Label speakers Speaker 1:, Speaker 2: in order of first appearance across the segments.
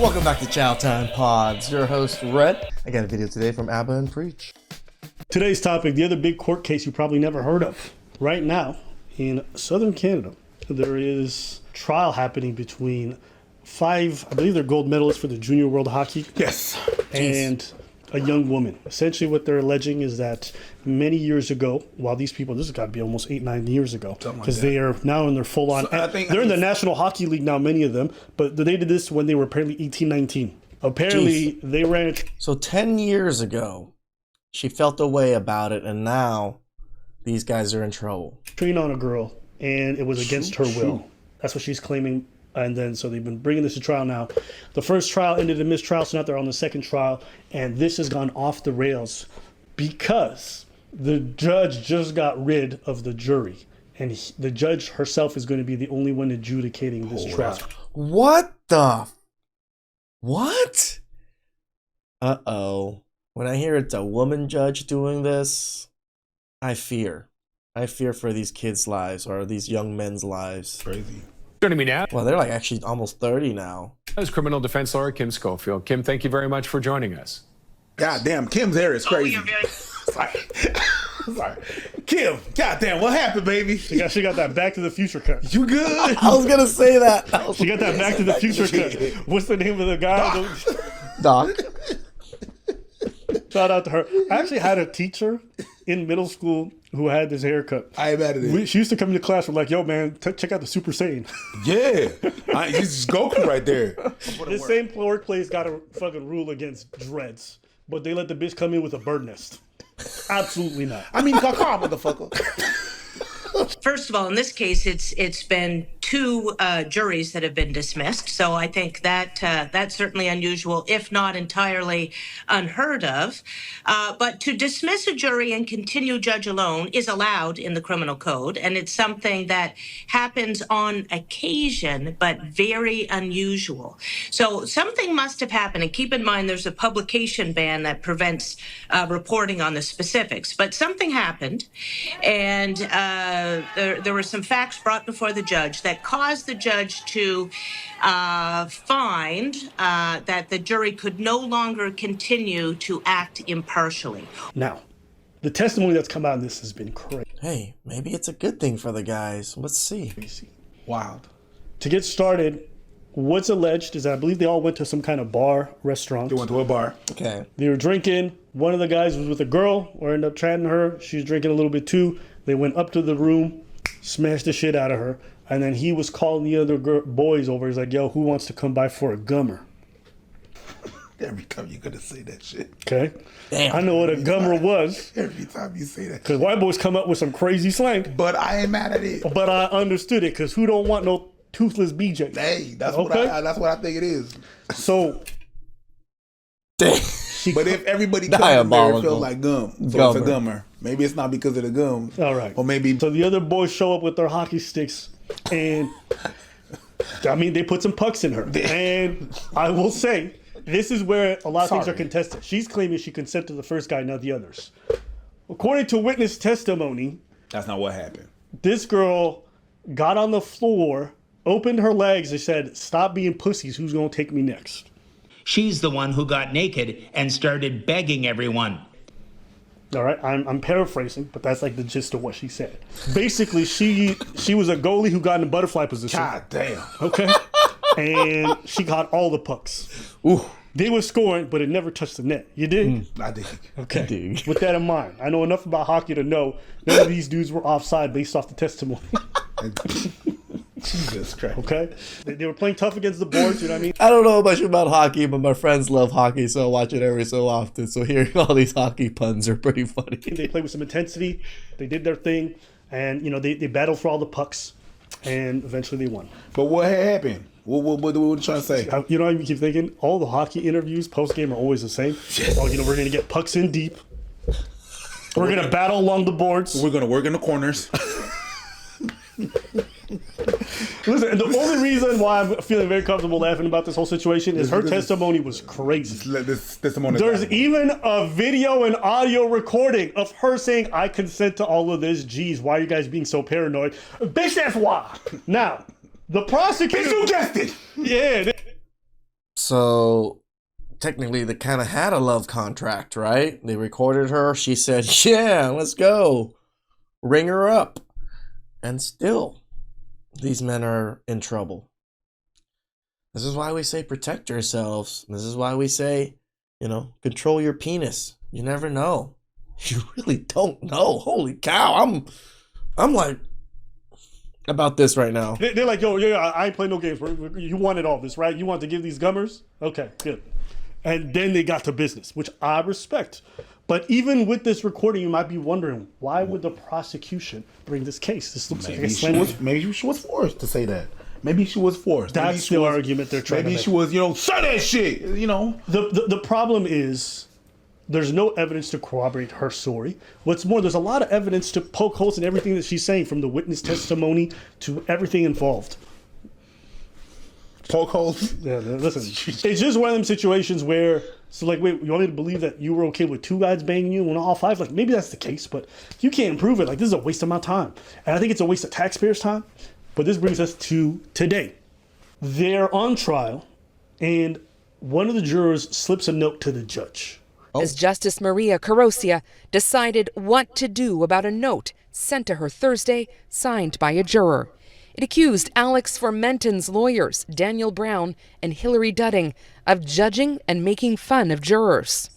Speaker 1: Welcome back to Chow Time Pods. Your host, Rhett. I got a video today from Abba and Preach.
Speaker 2: Today's topic, the other big court case you probably never heard of. Right now, in southern Canada, there is trial happening between five, I believe they're gold medalists for the Junior World Hockey.
Speaker 3: Yes.
Speaker 2: And a young woman. Essentially what they're alleging is that many years ago, while these people, this has got to be almost 8-9 years ago, because they are now in their full-on, they're in the National Hockey League now, many of them, but they did this when they were apparently 18-19. Apparently, they ran it.
Speaker 1: So 10 years ago, she felt a way about it, and now these guys are in trouble.
Speaker 2: Trained on a girl, and it was against her will. That's what she's claiming. And then, so they've been bringing this to trial now. The first trial ended in mistrial, so now they're on the second trial. And this has gone off the rails because the judge just got rid of the jury. And the judge herself is going to be the only one adjudicating this trial.
Speaker 1: What the? What? Uh-oh. When I hear it's a woman judge doing this, I fear. I fear for these kids' lives or these young men's lives.
Speaker 3: Crazy.
Speaker 4: Joining me now
Speaker 1: Well, they're like actually almost 30 now.
Speaker 4: is criminal defense lawyer Kim Schofield. Kim, thank you very much for joining us.
Speaker 3: God damn, Kim's hair is crazy. Sorry. Kim, goddamn, what happened, baby?
Speaker 2: She got that Back to the Future cut.
Speaker 3: You good?
Speaker 1: I was going to say that.
Speaker 2: She got that Back to the Future cut. What's the name of the guy?
Speaker 1: Doc.
Speaker 2: Shout out to her. I actually had a teacher in middle school who had this haircut.
Speaker 3: I ain't mad at it.
Speaker 2: She used to come into class and like, yo, man, check out the Super Saiyan.
Speaker 3: Yeah. This is Goku right there.
Speaker 2: This same workplace got a fucking rule against dreads, but they let the bitch come in with a bird nest. Absolutely not.
Speaker 3: I mean, come on, motherfucker.
Speaker 5: First of all, in this case, it's been two juries that have been dismissed. So I think that that's certainly unusual, if not entirely unheard of. But to dismiss a jury and continue judge alone is allowed in the criminal code, and it's something that happens on occasion, but very unusual. So something must have happened, and keep in mind there's a publication ban that prevents reporting on the specifics. But something happened, and there were some facts brought before the judge that caused the judge to find that the jury could no longer continue to act impartially.
Speaker 2: Now, the testimony that's come out of this has been crazy.
Speaker 1: Hey, maybe it's a good thing for the guys. Let's see.
Speaker 3: Wild.
Speaker 2: To get started, what's alleged is that I believe they all went to some kind of bar, restaurant.
Speaker 3: They went to a bar.
Speaker 1: Okay.
Speaker 2: They were drinking. One of the guys was with a girl, or ended up chatting her. She was drinking a little bit too. They went up to the room, smashed the shit out of her, and then he was calling the other boys over. He's like, yo, who wants to come by for a gummer?
Speaker 3: Every time you're going to say that shit.
Speaker 2: Okay?
Speaker 1: Damn.
Speaker 2: I know what a gummer was,
Speaker 3: Every time you say that.
Speaker 2: because white boys come up with some crazy slang,
Speaker 3: But I ain't mad at it.
Speaker 2: but I understood it, because who don't want no toothless BJ?
Speaker 3: Hey, that's
Speaker 2: Okay.
Speaker 3: that's what I think it is.
Speaker 2: So,
Speaker 1: Damn.
Speaker 3: But if everybody comes in there, it
Speaker 1: Diabolical.
Speaker 3: feels like gum. So it's a
Speaker 1: Gummer.
Speaker 3: gummer. Maybe it's not because of the gum.
Speaker 2: all right.
Speaker 3: Or maybe
Speaker 2: So the other boys show up with their hockey sticks, and I mean, they put some pucks in her. And I will say, this is where a lot of things are contested. She's claiming she consented to the first guy, not the others. According to witness testimony,
Speaker 3: that's not what happened.
Speaker 2: this girl got on the floor, opened her legs, and said, stop being pussies, who's going to take me next?
Speaker 6: She's the one who got naked and started begging everyone.
Speaker 2: All right, I'm paraphrasing, but that's like the gist of what she said. Basically, she was a goalie who got in a butterfly position.
Speaker 3: God damn.
Speaker 2: Okay? And she got all the pucks.
Speaker 1: Ooh.
Speaker 2: They were scoring, but it never touched the net. You did?
Speaker 3: I dig.
Speaker 2: Okay.
Speaker 1: dig.
Speaker 2: With that in mind, I know enough about hockey to know none of these dudes were offside based off the testimony.
Speaker 3: Jesus Christ.
Speaker 2: Okay? They were playing tough against the boards, you know what I mean?
Speaker 1: I don't know much about hockey, but my friends love hockey, so I watch it every so often. So hearing all these hockey puns are pretty funny.
Speaker 2: They played with some intensity. They did their thing. And, you know, they battled for all the pucks. And eventually they won.
Speaker 3: But what happened? What are you trying to say?
Speaker 2: You know, I keep thinking, all the hockey interviews post-game are always the same. Oh, you know, we're going to get pucks in deep. We're going to battle along the boards.
Speaker 3: We're going to work in the corners.
Speaker 2: Listen, the only reason why I'm feeling very comfortable laughing about this whole situation is her testimony was crazy. There's even a video and audio recording of her saying, I consent to all of this. Geez, why are you guys being so paranoid? Bitch, that's why. Now, the prosecutor...
Speaker 3: suggested.
Speaker 2: Yeah.
Speaker 1: So technically they kind of had a love contract, right? They recorded her. She said, yeah, let's go. Ring her up. And still, these men are in trouble. This is why we say protect yourselves. This is why we say, control your penis. You never know. You really don't know. Holy cow. I'm like about this right now.
Speaker 2: They're like, yo, yeah, I ain't playing no games. You wanted all this, right? You want to give these gummers? Okay, good. And then they got to business, which I respect. But even with this recording, you might be wondering, why would the prosecution bring this case? This looks
Speaker 3: Maybe
Speaker 2: like
Speaker 3: she was forced to say that. Maybe she was forced.
Speaker 2: That's the argument they're trying to make.
Speaker 3: Maybe she was, say that shit,
Speaker 2: The problem is there's no evidence to corroborate her story. What's more, there's a lot of evidence to poke holes in everything that she's saying, from the witness testimony to everything involved.
Speaker 3: Poke holes?
Speaker 2: Yeah, listen, it's just one of them situations where, so like, wait, you want me to believe that you were okay with 2 guys banging you and all 5? Like, maybe that's the case, but you can't prove it. Like, this is a waste of my time. And I think it's a waste of taxpayers' time. But this brings us to today. They're on trial, and one of the jurors slips a note to the judge.
Speaker 7: As Justice Maria Carosia decided what to do about a note sent to her Thursday, signed by a juror. It accused Alex Formenton's lawyers, Daniel Brown and Hillary Dudding, of judging and making fun of jurors.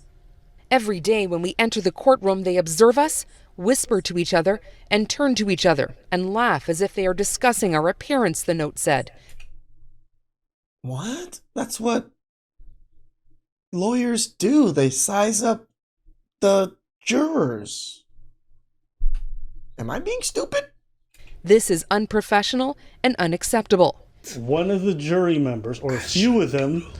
Speaker 7: Every day when we enter the courtroom, they observe us, whisper to each other, and turn to each other and laugh as if they are discussing our appearance, the note said.
Speaker 1: What? That's what lawyers do. They size up the jurors. Am I being stupid?
Speaker 7: This is unprofessional and unacceptable.
Speaker 2: One of the jury members, or a few of them,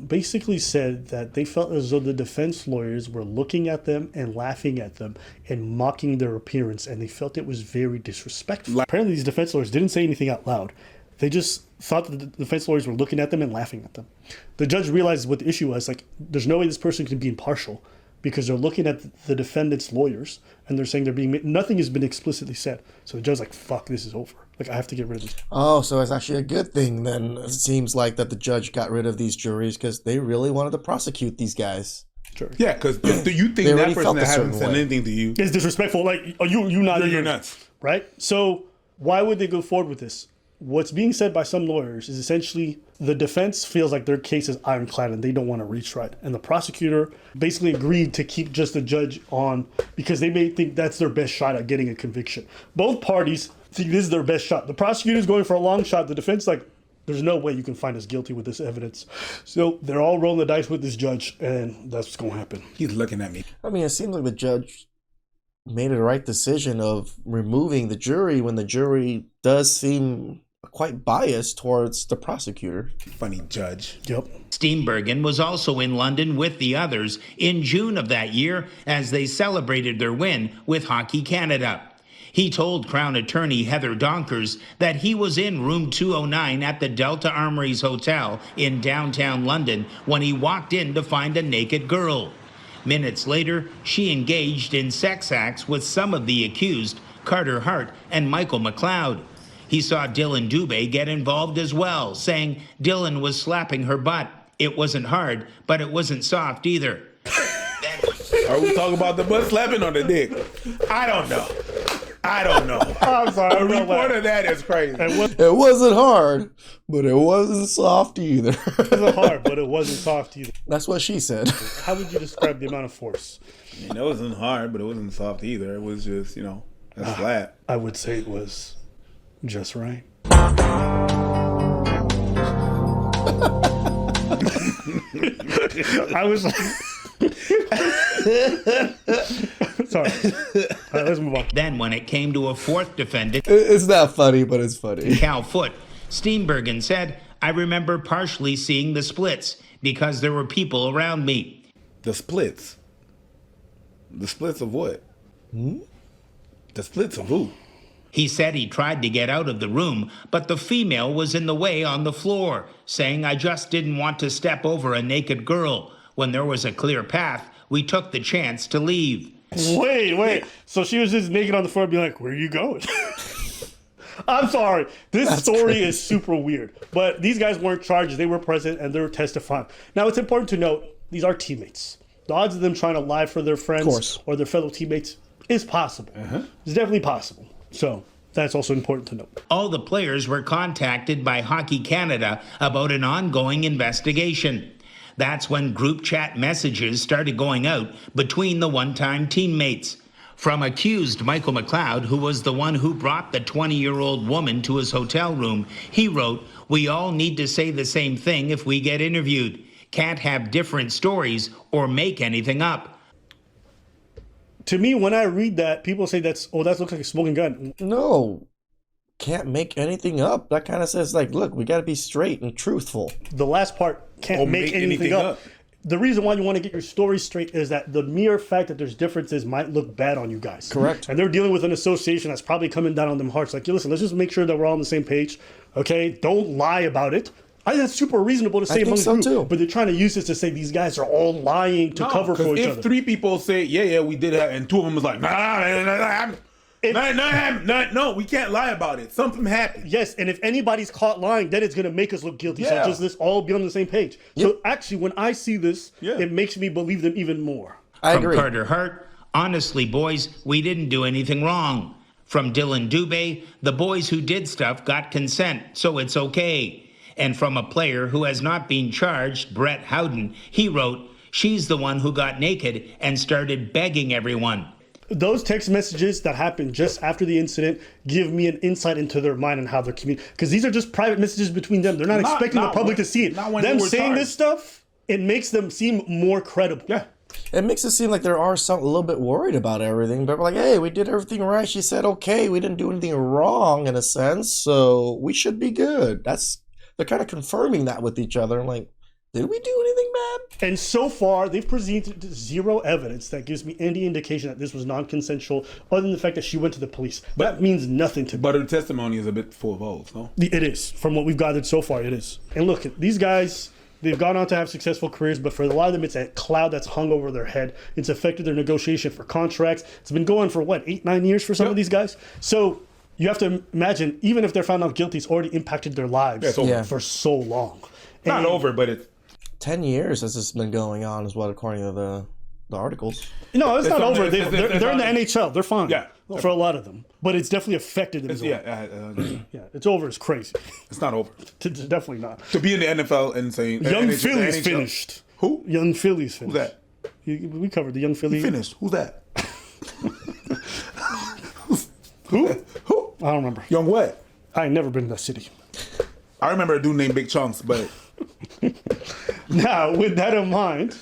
Speaker 2: basically said that they felt as though the defense lawyers were looking at them and laughing at them and mocking their appearance, and they felt it was very disrespectful. Apparently these defense lawyers didn't say anything out loud. They just thought that the defense lawyers were looking at them and laughing at them. The judge realized what the issue was. Like, there's no way this person can be impartial because they're looking at the defendant's lawyers and they're saying they're being nothing has been explicitly said. So the judge's like, fuck, this is over. Like, I have to get rid of these.
Speaker 1: Oh, so it's actually a good thing then. It seems like that the judge got rid of these juries because they really wanted to prosecute these guys.
Speaker 2: Sure.
Speaker 3: Yeah, because do you think that person that hasn't said anything to you
Speaker 2: is disrespectful? Like, are you not?
Speaker 3: You're nuts,
Speaker 2: right? So why would they go forward with this? What's being said by some lawyers is essentially the defense feels like their case is ironclad and they don't want to retry it. And the prosecutor basically agreed to keep just the judge on because they may think that's their best shot at getting a conviction. Both parties think this is their best shot. The prosecutor's going for a long shot. The defense like, there's no way you can find us guilty with this evidence. So they're all rolling the dice with this judge, and that's what's going to happen.
Speaker 3: He's looking at me.
Speaker 1: I mean, it seems like the judge made the right decision of removing the jury when the jury does seem quite biased towards the prosecutor.
Speaker 3: Funny judge.
Speaker 2: Yep.
Speaker 6: Steenbergen was also in London with the others in June of that year as they celebrated their win with Hockey Canada. He told Crown Attorney Heather Donkers that he was in room 209 at the Delta Armories Hotel in downtown London when he walked in to find a naked girl. Minutes later, she engaged in sex acts with some of the accused, Carter Hart and Michael McLeod. He saw Dylan Dubé get involved as well, saying Dylan was slapping her butt. It wasn't hard, but it wasn't soft either.
Speaker 3: Are we talking about the butt slapping or the dick? I don't know.
Speaker 2: I'm sorry.
Speaker 3: The report of that is crazy.
Speaker 1: It wasn't hard, but it wasn't soft either.
Speaker 2: It wasn't hard, but it wasn't soft either.
Speaker 1: That's what she said.
Speaker 2: How would you describe the amount of force?
Speaker 3: I mean, it wasn't hard, but it wasn't soft either. It was just, that's flat.
Speaker 2: I would say it was just right. I was sorry. All right, let's move on.
Speaker 6: Then when it came to a fourth defendant,
Speaker 1: It's not funny, but it's funny.
Speaker 6: Cal Foote, Steenbergen said, I remember partially seeing the splits because there were people around me.
Speaker 3: The splits? The splits of what? The splits of who?
Speaker 6: He said he tried to get out of the room, but the female was in the way on the floor, saying, I just didn't want to step over a naked girl. When there was a clear path, we took the chance to leave.
Speaker 2: Wait. So she was just naked on the floor being like, where are you going? I'm sorry. This story is super weird. But these guys weren't charged. They were present and they were testifying. Now, it's important to note, these are teammates. The odds of them trying to lie for their friends or their fellow teammates is possible. It's definitely possible. So that's also important to note.
Speaker 6: All the players were contacted by Hockey Canada about an ongoing investigation. That's when group chat messages started going out between the one-time teammates. From accused Michael McLeod, who was the one who brought the 20-year-old woman to his hotel room, he wrote, "We all need to say the same thing if we get interviewed. Can't have different stories or make anything up."
Speaker 2: To me, when I read that, people say that looks like a smoking gun.
Speaker 1: No, can't make anything up. That kind of says like, look, we got to be straight and truthful.
Speaker 2: The last part, can't make anything up. The reason why you want to get your story straight is that the mere fact that there's differences might look bad on you guys.
Speaker 1: Correct.
Speaker 2: And they're dealing with an association that's probably coming down on them hard. It's like, listen, let's just make sure that we're all on the same page. Okay? Don't lie about it. I think that's super reasonable to say among the group. But they're trying to use this to say these guys are all lying to cover for each other.
Speaker 3: If 3 people say, yeah, we did that, and 2 of them is like, no, we can't lie about it. Something happened.
Speaker 2: Yes, and if anybody's caught lying, then it's going to make us look guilty.
Speaker 3: Yeah.
Speaker 2: So just let's all be on the same page. So actually, when I see this, it makes me believe them even more.
Speaker 1: I agree.
Speaker 6: From Carter Hart, "Honestly, boys, we didn't do anything wrong." From Dylan Dubé, "The boys who did stuff got consent, so it's okay." And from a player who has not been charged, Brett Howden, he wrote, "She's the one who got naked and started begging everyone."
Speaker 2: Those text messages that happened just after the incident give me an insight into their mind and how they're communicating. Because these are just private messages between them. They're not expecting the public to see it. Them saying this stuff, it makes them seem more credible.
Speaker 3: Yeah.
Speaker 1: It makes it seem like there are some a little bit worried about everything, but we're like, hey, we did everything right. She said, okay, we didn't do anything wrong in a sense, so we should be good. They're kind of confirming that with each other. I'm like, did we do anything bad?
Speaker 2: And so far, they've presented zero evidence that gives me any indication that this was non-consensual, other than the fact that she went to the police. That means nothing to me.
Speaker 3: But her testimony is a bit full of holes, no?
Speaker 2: It is. From what we've gathered so far, it is. And look, these guys, they've gone on to have successful careers, but for a lot of them, it's a cloud that's hung over their head. It's affected their negotiation for contracts. It's been going for, 8-9 years for some of these guys? So you have to imagine, even if they're found not guilty, it's already impacted their lives for so long.
Speaker 3: Not over, but it's
Speaker 1: 10 years has this been going on, is what according to the articles.
Speaker 2: No, it's not over. They're in the NHL. They're fine.
Speaker 3: Yeah.
Speaker 2: For a lot of them. But it's definitely affected them. Yeah, it's over. It's crazy.
Speaker 3: It's not over.
Speaker 2: It's definitely not.
Speaker 3: To be in the NFL and saying
Speaker 2: Young Philly's finished.
Speaker 3: Who?
Speaker 2: Young Philly's finished.
Speaker 3: Who's that?
Speaker 2: We covered the Young Philly.
Speaker 3: He finished. Who's that?
Speaker 2: Who?
Speaker 3: Who?
Speaker 2: I don't remember.
Speaker 3: Young what?
Speaker 2: I ain't never been to that city.
Speaker 3: I remember a dude named Big Chunks, but
Speaker 2: Now, with that in mind,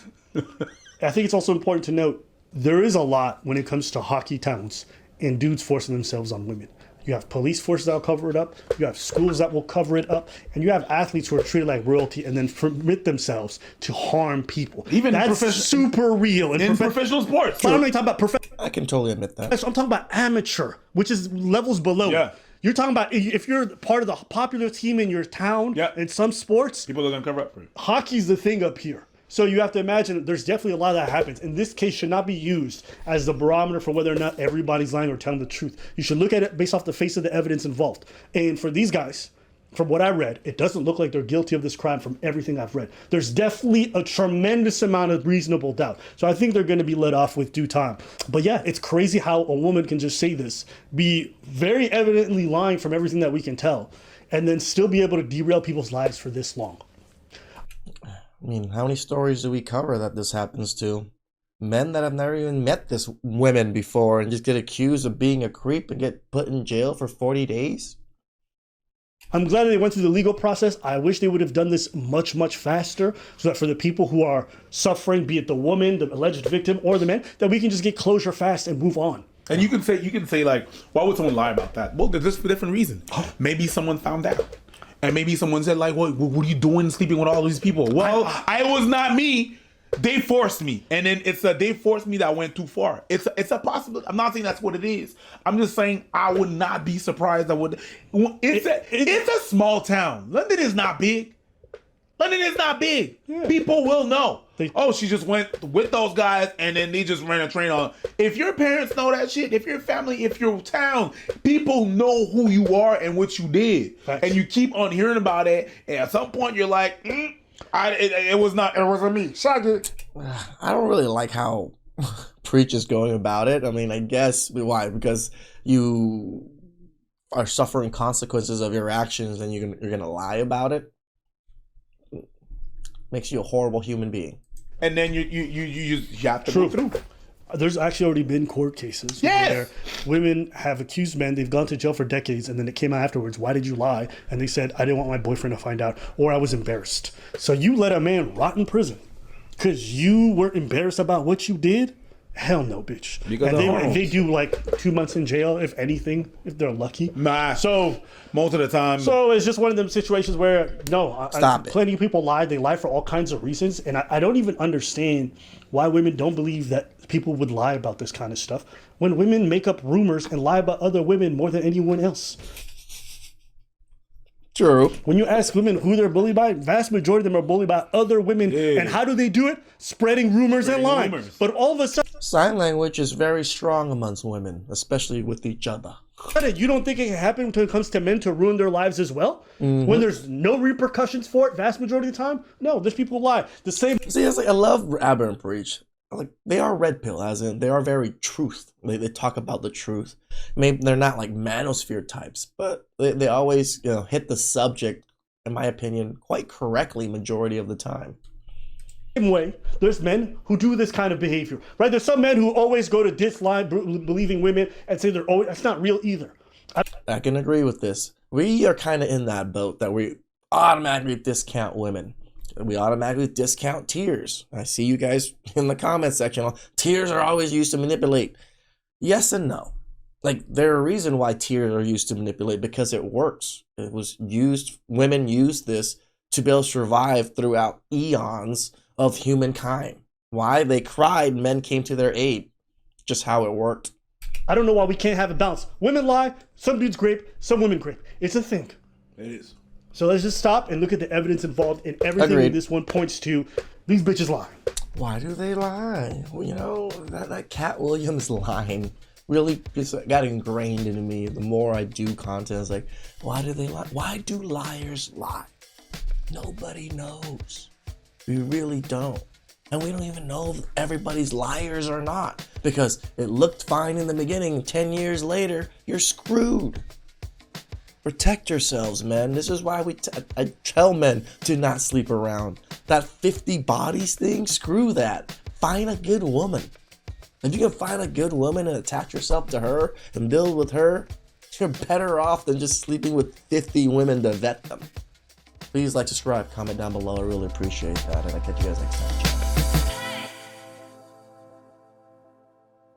Speaker 2: I think it's also important to note there is a lot when it comes to hockey towns and dudes forcing themselves on women. You have police forces that will cover it up. You have schools that will cover it up. And you have athletes who are treated like royalty and then permit themselves to harm people.
Speaker 3: Even
Speaker 2: that's super real.
Speaker 3: In professional sports.
Speaker 2: I'm not talking about professional.
Speaker 1: I can totally admit that.
Speaker 2: I'm talking about amateur, which is levels below.
Speaker 3: Yeah.
Speaker 2: You're talking about if you're part of the popular team in your town in some sports.
Speaker 3: People are going to cover up for it.
Speaker 2: Hockey's the thing up here. So you have to imagine there's definitely a lot that happens. And this case should not be used as the barometer for whether or not everybody's lying or telling the truth. You should look at it based off the face of the evidence involved. And for these guys, from what I read, it doesn't look like they're guilty of this crime from everything I've read. There's definitely a tremendous amount of reasonable doubt. So I think they're going to be let off with due time. But yeah, it's crazy how a woman can just say this, be very evidently lying from everything that we can tell, and then still be able to derail people's lives for this long.
Speaker 1: I mean, how many stories do we cover that this happens to? Men that have never even met this women before and just get accused of being a creep and get put in jail for 40 days?
Speaker 2: I'm glad they went through the legal process. I wish they would have done this much, much faster so that for the people who are suffering, be it the woman, the alleged victim, or the man, that we can just get closure fast and move on.
Speaker 3: And you can say like, why would someone lie about that? Well, there's a different reason. Maybe someone found out. And maybe someone said like, what are you doing sleeping with all these people? Well, I was not me. They forced me. And then it's they forced me that went too far. It's a possibility. I'm not saying that's what it is. I'm just saying I would not be surprised. It's a small town. London is not big. Yeah. People will know. She just went with those guys and then they just ran a train on. If your parents know that shit, if your family, if your town, people know who you are and what you did.
Speaker 2: Facts.
Speaker 3: And you keep on hearing about it, and at some point you're like, it wasn't me. Shaggy.
Speaker 1: I don't really like how Preach is going about it. I mean, I guess why? Because you are suffering consequences of your actions, and you're gonna lie about it. Makes you a horrible human being.
Speaker 3: And then you have to go through.
Speaker 2: There's actually already been court cases where women have accused men, they've gone to jail for decades, and then it came out afterwards, why did you lie? And they said, I didn't want my boyfriend to find out, or I was embarrassed. So you let a man rot in prison because you were embarrassed about what you did? Hell no, bitch. And they do like 2 months in jail, if anything, if they're lucky.
Speaker 3: So most of the time.
Speaker 2: So it's just one of them situations where
Speaker 1: Stop it.
Speaker 2: Plenty of people lie. They lie for all kinds of reasons, and I don't even understand why women don't believe that people would lie about this kind of stuff when women make up rumors and lie about other women more than anyone else.
Speaker 1: True.
Speaker 2: When you ask women who they're bullied by, vast majority of them are bullied by other women.
Speaker 3: Yeah.
Speaker 2: And how do they do it? Spreading rumors and lying. But all of a sudden,
Speaker 1: Sign language is very strong amongst women, especially with each other.
Speaker 2: you don't think it can happen when it comes to men to ruin their lives as well? When there's no repercussions for it, vast majority of the time? No, there's people who lie. The same.
Speaker 1: See, it's like I love Aber and Preach. Like they are red pill, as in they are very truth. They talk about the truth. Maybe they're not like manosphere types, but they always hit the subject, in my opinion, quite correctly majority of the time.
Speaker 2: Same way, there's men who do this kind of behavior, right? There's some men who always go to this line believing women and say that's not real either.
Speaker 1: I can agree with this. We are kind of in that boat that we automatically discount women. We automatically discount tears. I see you guys in the comment section. Tears are always used to manipulate. Yes and no. Like, there's a reason why tears are used to manipulate, because it works. It was used, women used this to be able to survive throughout eons of humankind. Why? They cried, men came to their aid. Just how it worked.
Speaker 2: I don't know why we can't have a balance. Women lie, some dudes grape, some women grape. It's a thing.
Speaker 3: It is.
Speaker 2: So let's just stop and look at the evidence involved in everything
Speaker 1: Agreed.
Speaker 2: this one points to. These bitches lie.
Speaker 1: Why do they lie? Well, that Cat Williams line really just got ingrained into me. The more I do content, it's like, why do they lie? Why do liars lie? Nobody knows. We really don't. And we don't even know if everybody's liars or not. Because it looked fine in the beginning, 10 years later, you're screwed. Protect yourselves, men. This is why I tell men to not sleep around. That 50 bodies thing, screw that. Find a good woman. If you can find a good woman and attach yourself to her and build with her, you're better off than just sleeping with 50 women to vet them. Please like, subscribe, comment down below. I really appreciate that. And I'll catch you guys next time.